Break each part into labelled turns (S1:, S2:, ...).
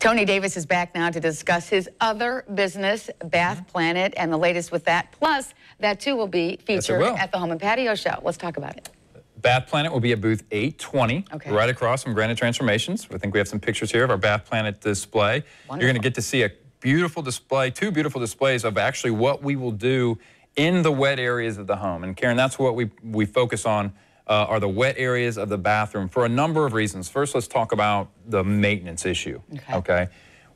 S1: Tony Davis is back now to discuss his other business, Bath Planet, and the latest with that. Plus, that too will be featured at the Home and Patio Show. Let's talk about it.
S2: Bath Planet will be at booth 820, right across from Granite Transformations. I think we have some pictures here of our Bath Planet display. Wonderful. You're going to get to see a beautiful display, two beautiful displays of actually what we will do in the wet areas of the home. And Karen, that's what we focus on, are the wet areas of the bathroom for a number of reasons. First, let's talk about the maintenance issue, okay?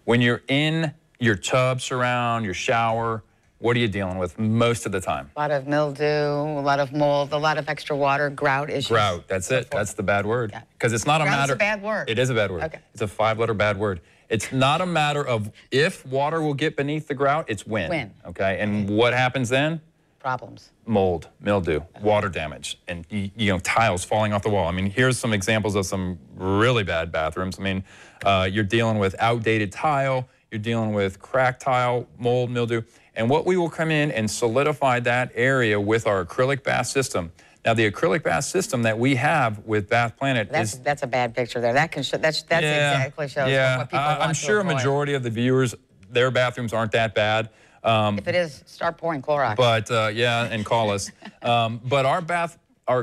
S2: When you're in your tub surround, your shower, what are you dealing with most of the time?
S1: A lot of mildew, a lot of mold, a lot of extra water, grout issues.
S2: Grout, that's it. That's the bad word. Because it's not a matter...
S1: Grout is a bad word.
S2: It is a bad word.
S1: Okay.
S2: It's a 5-letter bad word. It's not a matter of if water will get beneath the grout, it's when. When. Okay, and what happens then?
S1: Problems.
S2: Mold, mildew, water damage, and you know, tiles falling off the wall. I mean, here's some examples of some really bad bathrooms. I mean, you're dealing with outdated tile, you're dealing with cracked tile, mold, mildew, and what we will come in and solidify that area with our acrylic bath system. Now, the acrylic bath system that we have with Bath Planet is...
S1: That's a bad picture there. That can show, that's exactly shows what people want
S2: I'm sure a majority of the viewers, their bathrooms aren't that bad.
S1: If it is, start pouring Clorox.
S2: But yeah, and call us. But our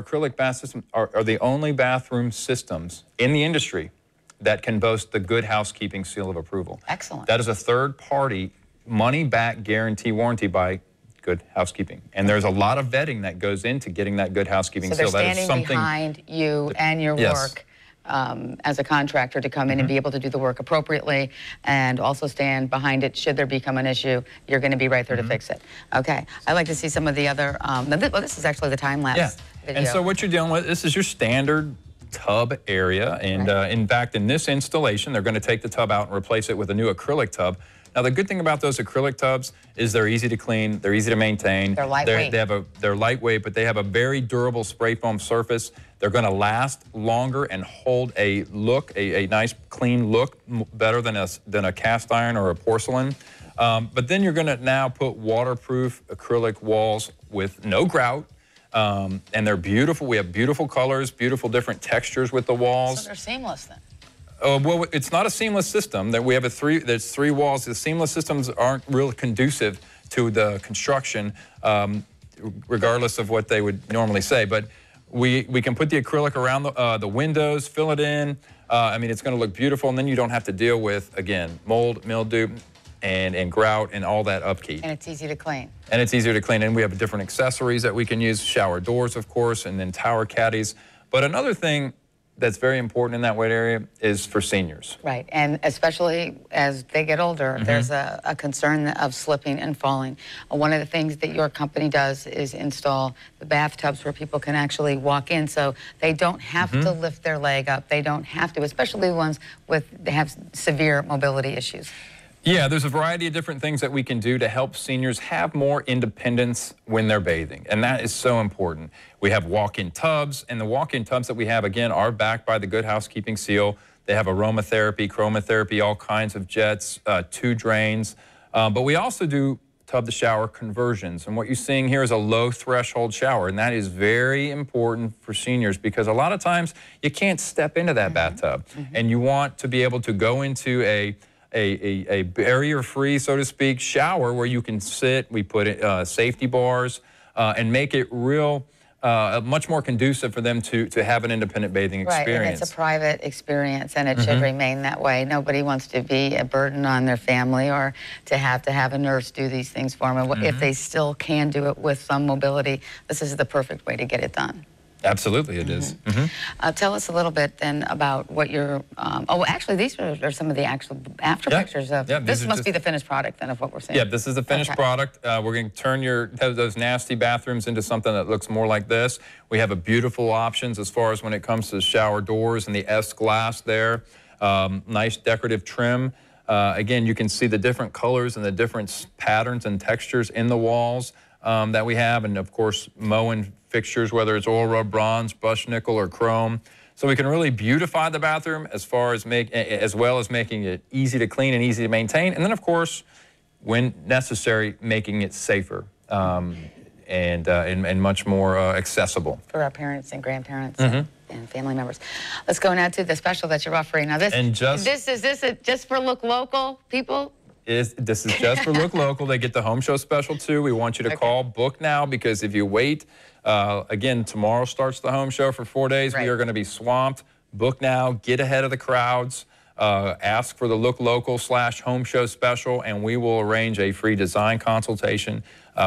S2: acrylic bath systems are the only bathroom systems in the industry that can boast the Good Housekeeping seal of approval.
S1: Excellent.
S2: That is a third-party money-back guarantee warranty by Good Housekeeping. And there's a lot of vetting that goes into getting that Good Housekeeping seal.
S1: So they're standing behind you and your work as a contractor to come in and be able to do the work appropriately and also stand behind it should there become an issue. You're going to be right there to fix it. Okay. I'd like to see some of the other, well, this is actually the time-lapse video. And
S2: so what you're dealing with, this is your standard tub area. And in fact, in this installation, they're going to take the tub out and replace it with a new acrylic tub. Now, the good thing about those acrylic tubs is they're easy to clean, they're easy to maintain.
S1: They're lightweight.
S2: They're lightweight, but they have a very durable spray foam surface. They're going to last longer and hold a look, a nice clean look, better than a cast iron or a porcelain. But then you're going to now put waterproof acrylic walls with no grout. And they're beautiful. We have beautiful colors, beautiful different textures with the walls.
S1: So they're seamless then?
S2: Well, it's not a seamless system. That we have there's 3 walls. The seamless systems aren't really conducive to the construction, regardless of what they would normally say. But we can put the acrylic around the windows, fill it in. I mean, it's going to look beautiful, and then you don't have to deal with, again, mold, mildew, and grout and all that upkeep.
S1: And it's easy to clean.
S2: And it's easier to clean. And we have different accessories that we can use, shower doors, of course, and then tower caddies. But another thing that's very important in that wet area is for seniors.
S1: Right, and especially as they get older, there's a concern of slipping and falling. One of the things that your company does is install the bathtubs where people can actually walk in, so they don't have to lift their leg up. They don't have to, especially ones that have severe mobility issues.
S2: Yeah, there's a variety of different things that we can do to help seniors have more independence when they're bathing, and that is so important. We have walk-in tubs, and the walk-in tubs that we have, again, are backed by the Good Housekeeping seal. They have aromatherapy, chromotherapy, all kinds of jets, 2 drains, but we also do tub-to-shower conversions, and what you're seeing here is a low-threshold shower, and that is very important for seniors because a lot of times you can't step into that bathtub, and you want to be able to go into a barrier-free, so to speak, shower where you can sit. We put safety bars and make it much more conducive for them to have an independent bathing experience.
S1: Right, and it's a private experience, and it should remain that way. Nobody wants to be a burden on their family or to have a nurse do these things for them. If they still can do it with some mobility, this is the perfect way to get it done.
S2: Absolutely, it is.
S1: Tell us a little bit then about what your, oh, actually, these are some of the actual after pictures of, this must be the finished product then of what we're seeing.
S2: Yeah, this is the finished product. We're going to turn those nasty bathrooms into something that looks more like this. We have a beautiful options as far as when it comes to shower doors and the S-glass there. Nice decorative trim. Again, you can see the different colors and the different patterns and textures in the walls that we have, and of course, Moen fixtures, whether it's oil rub bronze, brushed nickel, or chrome. So we can really beautify the bathroom as well as making it easy to clean and easy to maintain. And then, of course, when necessary, making it safer. and much more accessible.
S1: For our parents and grandparents and family members. Let's go now to the special that you're offering. Now, this is just for Look Local people?
S2: This is just for Look Local. They get the home show special too. We want you to call, book now, because if you wait, again, tomorrow starts the home show for 4 days. We are going to be swamped. Book now, get ahead of the crowds, ask for the Look Local / home show special, and we will arrange a free design consultation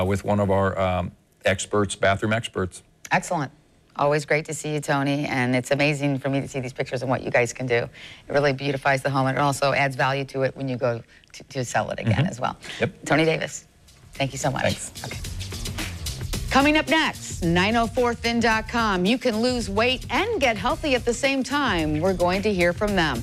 S2: with one of our experts, bathroom experts.
S1: Excellent. Always great to see you, Tony, and it's amazing for me to see these pictures and what you guys can do. It really beautifies the home, and it also adds value to it when you go to sell it again as well.
S2: Yep.
S1: Tony Davis, thank you so much.
S2: Thanks.
S1: Okay. Coming up next, 904thin.com. You can lose weight and get healthy at the same time. We're going to hear from them.